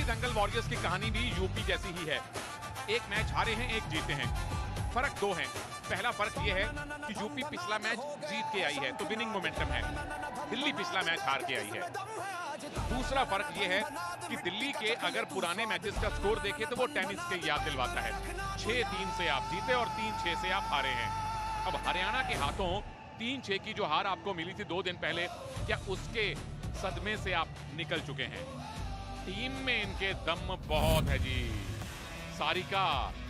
दंगल warriors की कहानी भी यूपी जैसी ही है। एक मैच हारे हैं, एक जीते हैं। फर्क दो है। पहला फर्क यह है कि यूपी पिछला मैच जीत के आई है तो विनिंग मोमेंटम है। दिल्ली पिछला मैच हार के आई है। दूसरा फर्क यह है कि दिल्ली के अगर पुराने मैचेस का स्कोर देखें तो वो टेनिस के याद दिलवाता है। 6-3 से आप जीते और 3-6 से आप हारे हैं। अब हरियाणा के हाथों 3-6 की जो हार आपको मिली थी 2 दिन पहले, क्या उसके सदमे से आप निकल चुके हैं? टीम में इनके दम बहुत है जी। सारिका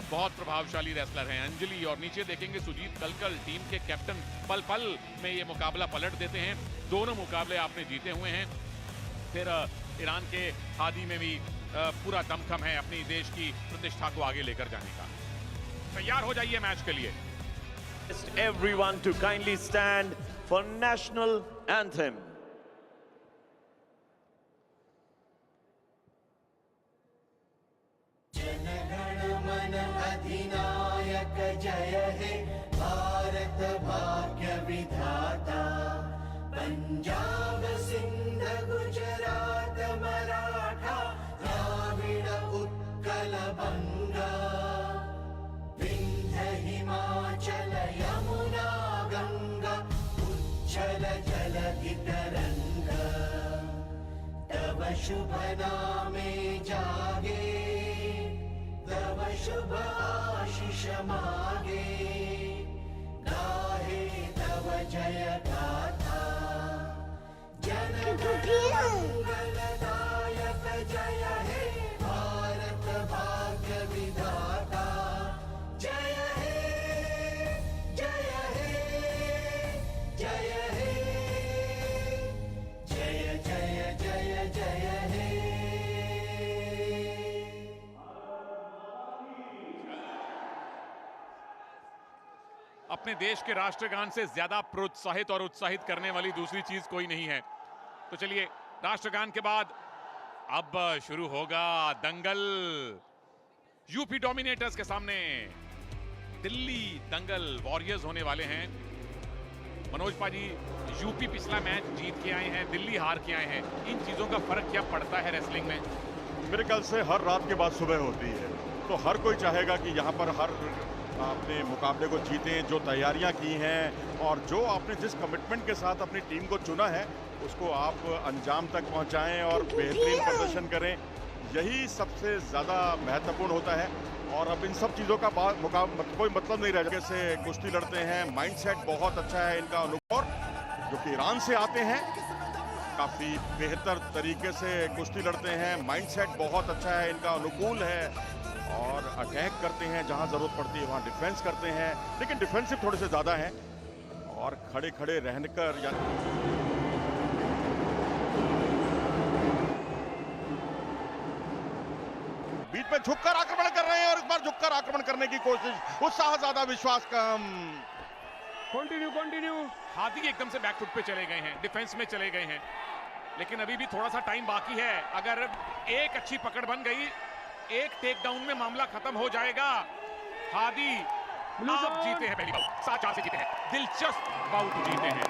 बहुत प्रभावशाली रेसलर हैं, अंजलि और नीचे देखेंगे सुजीत कलकल, टीम के कैप्टन पल पल में ये मुकाबला पलट देते हैं। दोनों मुकाबले आपने जीते हुए हैं। फिर ईरान के हादी में भी पूरा दमखम है अपनी देश की प्रतिष्ठा को आगे लेकर जाने का। तैयार हो जाइए मैच के लिए। Everyone to kindly stand for national anthem. अधिनायक जय हे भारत भाग्य विधाता, पंजाब सिंध गुजरात मराठा द्राविड़ उत्कल बंगा, विंध्य हिमाचल यमुना गंगा उच्छल जलधि तरंगा, तव शुभ नामे जागे तव शुभ आशीष मागे, गाहे तव जय गाथा, जन मंगलदायक जय हे भारत भाग्य विधाता, जय हे जय हे जय हे जय जय जय जय हे। अपने देश के राष्ट्रगान से ज्यादा प्रोत्साहित और उत्साहित करने वाली दूसरी चीज कोई नहीं है। तो चलिए, राष्ट्रगान के बाद अब शुरू होगा दंगल। यूपी डोमिनेटर्स के सामने दिल्ली दंगल वॉरियर्स होने वाले हैं। मनोज पाजी, यूपी पिछला मैच जीत के आए हैं, दिल्ली हार के आए हैं। इन चीजों का फर्क क्या पड़ता है रेसलिंग में? मेरे ख्याल से हर रात के बाद सुबह होती है, तो हर कोई चाहेगा कि यहाँ पर हर अपने मुकाबले को जीतें। जो तैयारियां की हैं और जो आपने जिस कमिटमेंट के साथ अपनी टीम को चुना है उसको आप अंजाम तक पहुंचाएं और बेहतरीन प्रदर्शन करें, यही सबसे ज़्यादा महत्वपूर्ण होता है। और अब इन सब चीज़ों का कोई मतलब नहीं रह जैसे कुश्ती लड़ते हैं, माइंडसेट बहुत अच्छा है इनका। और जो कि ईरान से आते हैं, काफ़ी बेहतर तरीके से कुश्ती लड़ते हैं, माइंडसेट बहुत अच्छा है इनका, अनुकूल है और अटैक करते हैं जहां जरूरत पड़ती है वहां डिफेंस करते हैं, लेकिन डिफेंसिव थोड़े से ज्यादा हैं और खड़े खड़े रहकर या बीच में झुककर आक्रमण कर रहे हैं और इस बार झुककर आक्रमण करने की कोशिश, उत्साह ज्यादा विश्वास कम। कंटिन्यू। हाथी एकदम से बैकफुट पे चले गए हैं, डिफेंस में चले गए हैं, लेकिन अभी भी थोड़ा सा टाइम बाकी है। अगर एक अच्छी पकड़ बन गई, एक टेक डाउन में मामला खत्म हो जाएगा। हादी आप जीते हैं पहली बाउट, 7-4 से जीते हैं, दिलचस्प बाउट जीते हैं।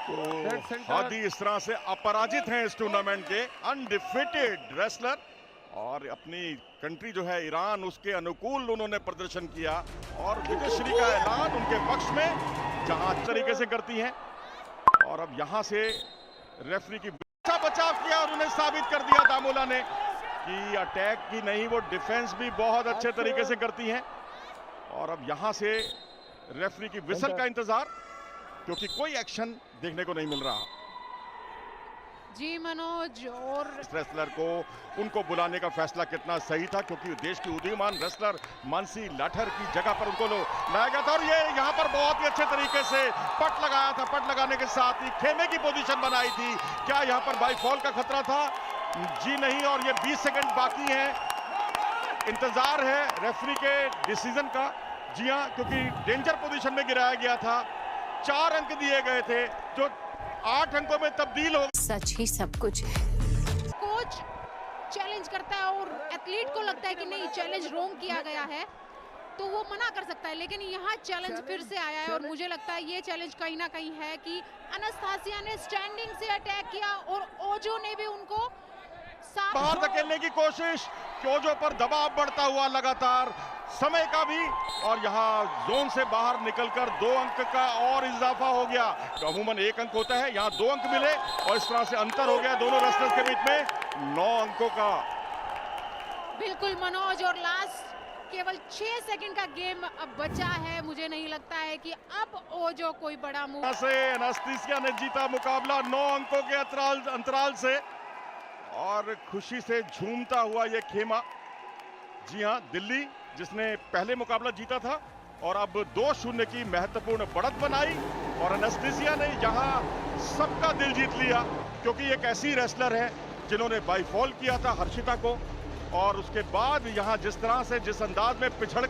तो हादी इस तरह से अपराजित हैं इस टूर्नामेंट के, अनडिफिटेड रेसलर, और अपनी कंट्री जो है ईरान, उसके अनुकूल उन्होंने प्रदर्शन किया और विजयश्री का ऐलान उनके पक्ष में जहां अच्छे तरीके से करती हैं। और अब यहां से रेफरी की बचाव किया और उन्हें साबित कर दिया दामोला ने कि अटैक की नहीं, वो डिफेंस भी बहुत अच्छे तरीके से करती हैं। और अब यहां से रेफरी की विसल का इंतजार, क्योंकि कोई एक्शन देखने को नहीं मिल रहा जी मनोज। और रेसलर को उनको बुलाने का फैसला कितना सही था, क्योंकि देश की उदीयमान रेसलर मानसी लाठर की जगह पर उनको लाया गया था और ये यहाँ पर बहुत ही अच्छे तरीके से पट लगाया था। पट लगाने के साथ ही खेमे की पोजीशन बनाई थी। क्या यहाँ पर बाई फॉल का खतरा था? जी नहीं, और ये 20 सेकंड बाकी है, इंतजार है रेफरी के डिसीजन का। जी हाँ, क्योंकि डेंजर पोजीशन में गिराया गया था, 4 अंक दिए गए थे जो 8 अंकों में तब्दील हो। सच ही सब कुछ है। कोच चैलेंज करता है और एथलीट को लगता है कि नहीं, चैलेंज रोंग किया गया है, तो वो मना कर सकता है, लेकिन यहाँ चैलेंज फिर से आया है। और मुझे लगता है ये चैलेंज कहीं ना कहीं है कि अनास्तासिया ने स्टैंडिंग से अटैक किया और ओजो ने भी उनको साफ बाहर धकेलने की कोशिश, क्योजो पर दबाव बढ़ता हुआ लगातार, समय का भी, और यहाँ जोन से बाहर निकलकर 2 अंक का और इजाफा हो गया। तो अमूमन 1 अंक होता है, यहाँ 2 अंक मिले और इस तरह से अंतर हो गया दोनों रेसलर्स के बीच में 9 अंकों का। बिल्कुल मनोज, और लास्ट केवल 6 सेकंड का गेम अब बचा है। मुझे नहीं लगता है कि अब ओजो कोई बड़ा मूव से एनास्टेसिया ने जीता मुकाबला 9 अंकों के अंतराल से, और खुशी से झूमता हुआ ये खेमा। जी हां, दिल्ली जिसने पहले मुकाबला जीता था और अब 2-0 की महत्वपूर्ण बढ़त बनाई, और एनास्टेसिया ने यहां सबका दिल जीत लिया, क्योंकि एक ऐसी रेसलर है जिन्होंने बाई फॉल किया था हर्षिता को, और उसके बाद यहां जिस तरह से जिस अंदाज में पिछड़